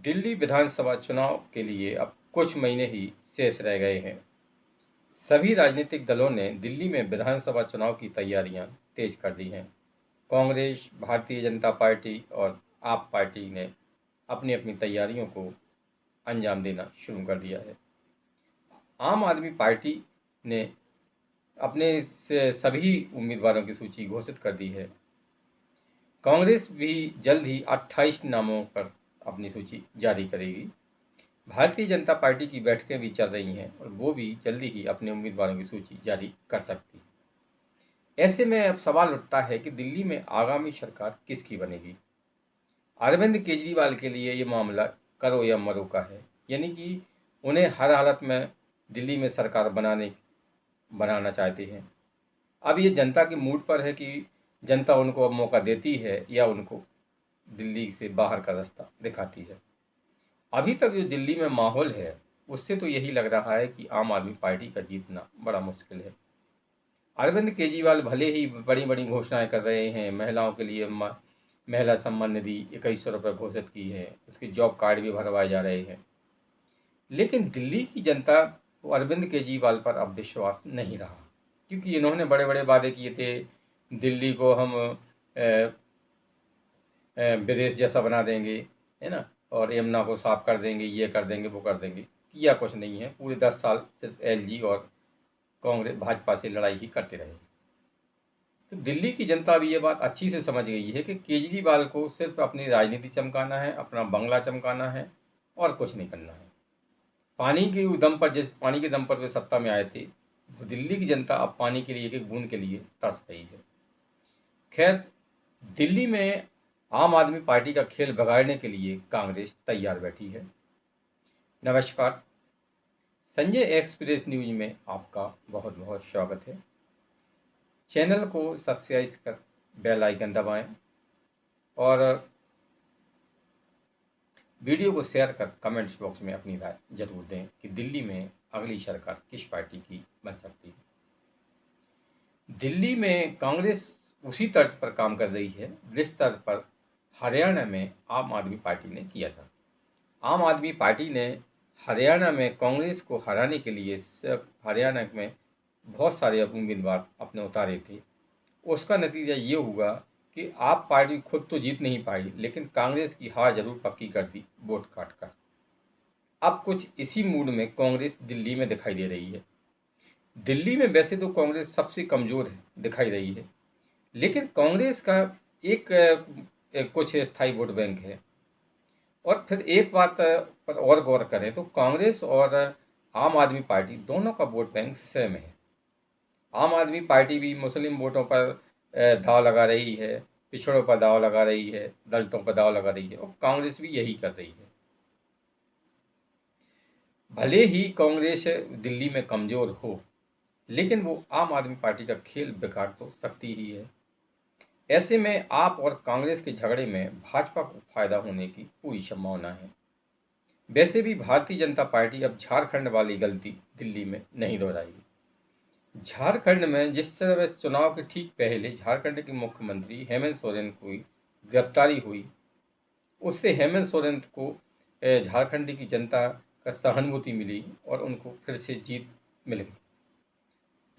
दिल्ली विधानसभा चुनाव के लिए अब कुछ महीने ही शेष रह गए हैं। सभी राजनीतिक दलों ने दिल्ली में विधानसभा चुनाव की तैयारियां तेज कर दी हैं। कांग्रेस, भारतीय जनता पार्टी और आप पार्टी ने अपनी अपनी तैयारियों को अंजाम देना शुरू कर दिया है। आम आदमी पार्टी ने अपने से सभी उम्मीदवारों की सूची घोषित कर दी है। कांग्रेस भी जल्द ही 28 नामों पर अपनी सूची जारी करेगी। भारतीय जनता पार्टी की बैठकें भी चल रही हैं और वो भी जल्दी ही अपने उम्मीदवारों की सूची जारी कर सकती है। ऐसे में अब सवाल उठता है कि दिल्ली में आगामी सरकार किसकी बनेगी। अरविंद केजरीवाल के लिए ये मामला करो या मरो का है, यानी कि उन्हें हर हालत में दिल्ली में सरकार बनाना चाहते हैं। अब ये जनता के मूड पर है कि जनता उनको अब मौका देती है या उनको दिल्ली से बाहर का रास्ता दिखाती है। अभी तक जो दिल्ली में माहौल है उससे तो यही लग रहा है कि आम आदमी पार्टी का जीतना बड़ा मुश्किल है। अरविंद केजरीवाल भले ही बड़ी बड़ी घोषणाएं कर रहे हैं, महिलाओं के लिए महिला सम्मान निधि 2100 रुपये घोषित की है, उसके जॉब कार्ड भी भरवाए जा रहे हैं, लेकिन दिल्ली की जनता को अरविंद केजरीवाल पर अब विश्वास नहीं रहा, क्योंकि इन्होंने बड़े बड़े वादे किए थे। दिल्ली को हम विदेश जैसा बना देंगे, है ना, और यमुना को साफ कर देंगे, ये कर देंगे, वो कर देंगे। किया कुछ नहीं है। पूरे 10 साल सिर्फ एलजी और कांग्रेस भाजपा से लड़ाई ही करते रहे। तो दिल्ली की जनता भी ये बात अच्छी से समझ गई है कि केजरीवाल को सिर्फ अपनी राजनीति चमकाना है, अपना बंगला चमकाना है और कुछ नहीं करना है। जिस पानी के दम पर वे सत्ता में आए थे, दिल्ली की जनता अब पानी के लिए, एक एक बूंद के लिए तरस रही है। खैर, दिल्ली में आम आदमी पार्टी का खेल बिगाड़ने के लिए कांग्रेस तैयार बैठी है। नमस्कार, संजय एक्सप्रेस न्यूज में आपका बहुत बहुत स्वागत है। चैनल को सब्सक्राइब कर बेल आइकन दबाएं और वीडियो को शेयर कर कमेंट्स बॉक्स में अपनी राय जरूर दें कि दिल्ली में अगली सरकार किस पार्टी की बन सकती है। दिल्ली में कांग्रेस उसी तर्ज पर काम कर रही है जिस तर्ज पर हरियाणा में आम आदमी पार्टी ने किया था। आम आदमी पार्टी ने हरियाणा में कांग्रेस को हराने के लिए सिर्फ हरियाणा में बहुत सारे उम्मीदवार अपने उतारे थे। उसका नतीजा ये हुआ कि आप पार्टी खुद तो जीत नहीं पाई, लेकिन कांग्रेस की हार जरूर पक्की कर दी वोट काट कर। अब कुछ इसी मूड में कांग्रेस दिल्ली में दिखाई दे रही है। दिल्ली में वैसे तो कांग्रेस सबसे कमज़ोर दिखाई रही है, लेकिन कांग्रेस का एक कुछ स्थायी वोट बैंक है। और फिर एक बात पर और गौर करें तो कांग्रेस और आम आदमी पार्टी दोनों का वोट बैंक सेम है। आम आदमी पार्टी भी मुस्लिम वोटों पर दाव लगा रही है, पिछड़ों पर दाव लगा रही है, दलितों पर दाव लगा रही है, और कांग्रेस भी यही कर रही है। भले ही कांग्रेस दिल्ली में कमज़ोर हो, लेकिन वो आम आदमी पार्टी का खेल बिगाड़ तो सकती ही है। ऐसे में आप और कांग्रेस के झगड़े में भाजपा को फायदा होने की पूरी संभावना है। वैसे भी भारतीय जनता पार्टी अब झारखंड वाली गलती दिल्ली में नहीं दोहराएगी। झारखंड में जिस तरह चुनाव के ठीक पहले झारखंड के मुख्यमंत्री हेमंत सोरेन की गिरफ्तारी हुई, उससे हेमंत सोरेन को झारखंड की जनता का सहानुभूति मिली और उनको फिर से जीत मिल गई।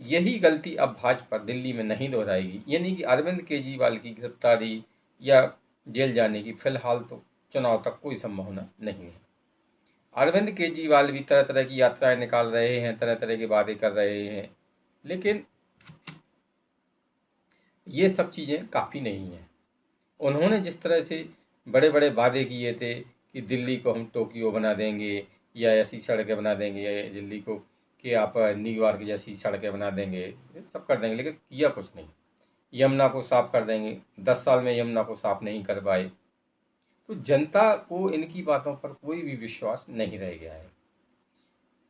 यही गलती अब भाजपा दिल्ली में नहीं दोहराएगी, यानी कि अरविंद केजरीवाल की गिरफ्तारी या जेल जाने की फिलहाल तो चुनाव तक कोई संभावना नहीं है। अरविंद केजरीवाल भी तरह तरह की यात्राएं निकाल रहे हैं, तरह तरह के वादे कर रहे हैं, लेकिन ये सब चीज़ें काफ़ी नहीं हैं। उन्होंने जिस तरह से बड़े बड़े वादे किए थे कि दिल्ली को हम टोक्यो बना देंगे या ऐसी सड़कें बना देंगे दिल्ली को कि आप न्यूयॉर्क जैसी सड़कें बना देंगे, ये सब कर देंगे, लेकिन किया कुछ नहीं। यमुना को साफ कर देंगे, 10 साल में यमुना को साफ नहीं कर पाए। तो जनता को इनकी बातों पर कोई भी विश्वास नहीं रह गया है।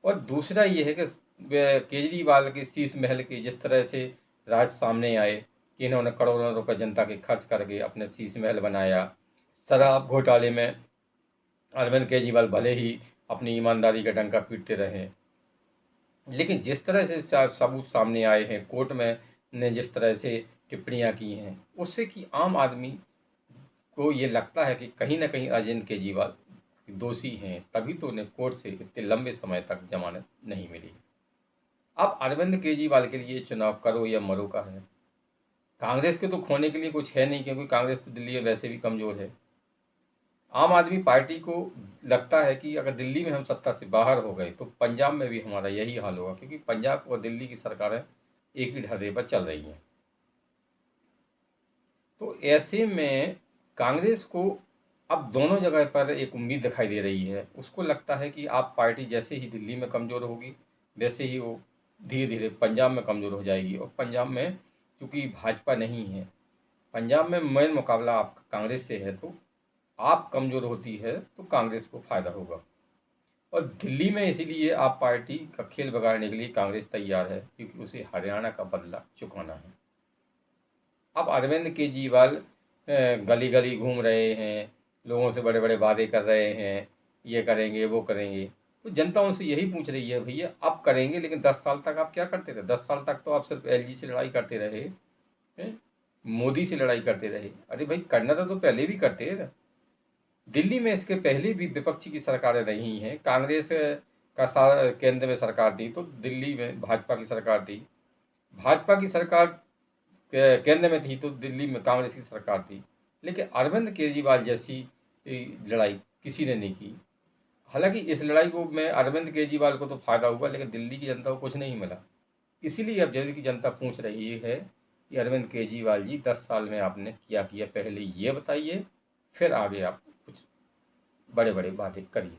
और दूसरा ये है कि केजरीवाल के शीश महल के जिस तरह से राज सामने आए कि इन्होंने करोड़ों रुपए जनता के खर्च करके अपने शीश महल बनाया। शराब घोटाले में अरविंद केजरीवाल भले ही अपनी ईमानदारी का डंका पीटते रहे, लेकिन जिस तरह से सबूत सामने आए हैं, कोर्ट में ने जिस तरह से टिप्पणियां की हैं, उससे कि आम आदमी को ये लगता है कि कहीं ना कहीं अरविंद केजरीवाल दोषी हैं, तभी तो उन्हें कोर्ट से इतने लंबे समय तक जमानत नहीं मिली। अब अरविंद केजरीवाल के लिए चुनाव करो या मरो का है। कांग्रेस के तो खोने के लिए कुछ है नहीं, क्योंकि कांग्रेस तो दिल्ली में वैसे भी कमज़ोर है। आम आदमी पार्टी को लगता है कि अगर दिल्ली में हम सत्ता से बाहर हो गए तो पंजाब में भी हमारा यही हाल होगा, क्योंकि पंजाब और दिल्ली की सरकारें एक ही ढर्रे पर चल रही हैं। तो ऐसे में कांग्रेस को अब दोनों जगह पर एक उम्मीद दिखाई दे रही है। उसको लगता है कि आप पार्टी जैसे ही दिल्ली में कमज़ोर होगी, वैसे ही वो धीरे धीरे पंजाब में कमज़ोर हो जाएगी। और पंजाब में क्योंकि भाजपा नहीं है, पंजाब में मेन मुकाबला आपका कांग्रेस से है, तो आप कमज़ोर होती है तो कांग्रेस को फ़ायदा होगा। और दिल्ली में इसीलिए आप पार्टी का खेल बिगाड़ने के लिए कांग्रेस तैयार है, क्योंकि उसे हरियाणा का बदला चुकाना है। अब अरविंद केजरीवाल गली गली घूम रहे हैं, लोगों से बड़े बड़े वादे कर रहे हैं, ये करेंगे वो करेंगे। तो जनता उनसे यही पूछ रही है, भैया आप करेंगे लेकिन 10 साल तक आप क्या करते रहे? 10 साल तक तो आप सिर्फ एलजी से लड़ाई करते रहे हैं, मोदी से लड़ाई करते रहे। अरे भाई करना था तो पहले भी करते ना। दिल्ली में इसके पहले भी विपक्षी की सरकारें रही हैं। कांग्रेस का केंद्र में सरकार थी तो दिल्ली में भाजपा की सरकार थी। भाजपा की सरकार केंद्र में थी तो दिल्ली में कांग्रेस की सरकार थी। लेकिन अरविंद केजरीवाल जैसी लड़ाई किसी ने नहीं की। हालांकि इस लड़ाई को में अरविंद केजरीवाल को तो फायदा हुआ, लेकिन दिल्ली की जनता को कुछ नहीं मिला। इसीलिए अब दिल्ली की जनता पूछ रही है कि अरविंद केजरीवाल जी 10 साल में आपने क्या किया, पहले ये बताइए, फिर आगे आप कुछ बड़े बड़े वादे करिए।